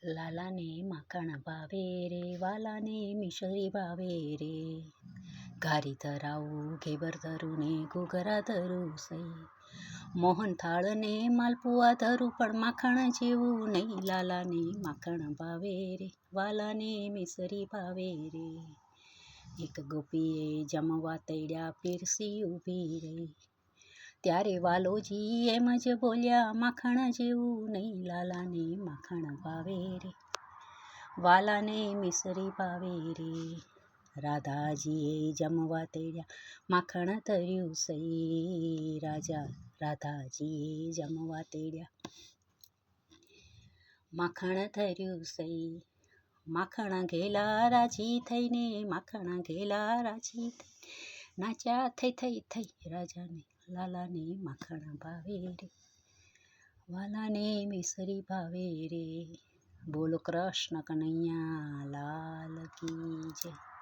લાલાને માખણ ભાવે રે, વાલાને મિસરી ભાવે રે. ઘારી ધરાવું ઘેબર ધરું ને ઘૂઘરા ધરું સઈ. મોહન થાળ ને માલપુઆ ધરું પણ માખણ જેવું નહીં. લાલાને માખણ ભાવે રે, વાલાને મિસરી ભાવે રે. એક ગોપીએ જમવા તૈડ્યા પીરસી ઊભી રહી. ત્યારે વાલોજી એમ જ બોલ્યા, માખણ જેવું નહીં. લાલાને માખણ ભાવે રે, વાલાને મિસરી ભાવે રે. રાધાજીએ જમવા તેડ્યા, માખણ ધર્યું સઈ. રાધાજીએ જમવા તેડ્યા, માખણ ધર્યું સઈ. માખણ ઘેલા રાજી થઈને, માખણ ઘેલા રાજી થઈ. નાચ્યા થઈ થઈ થઈ રાજાને, લાલાને માખણ ભાવે રે, વાલાને મિસરી ભાવે રે. બોલો કૃષ્ણ કનૈયા લાલ કી જય.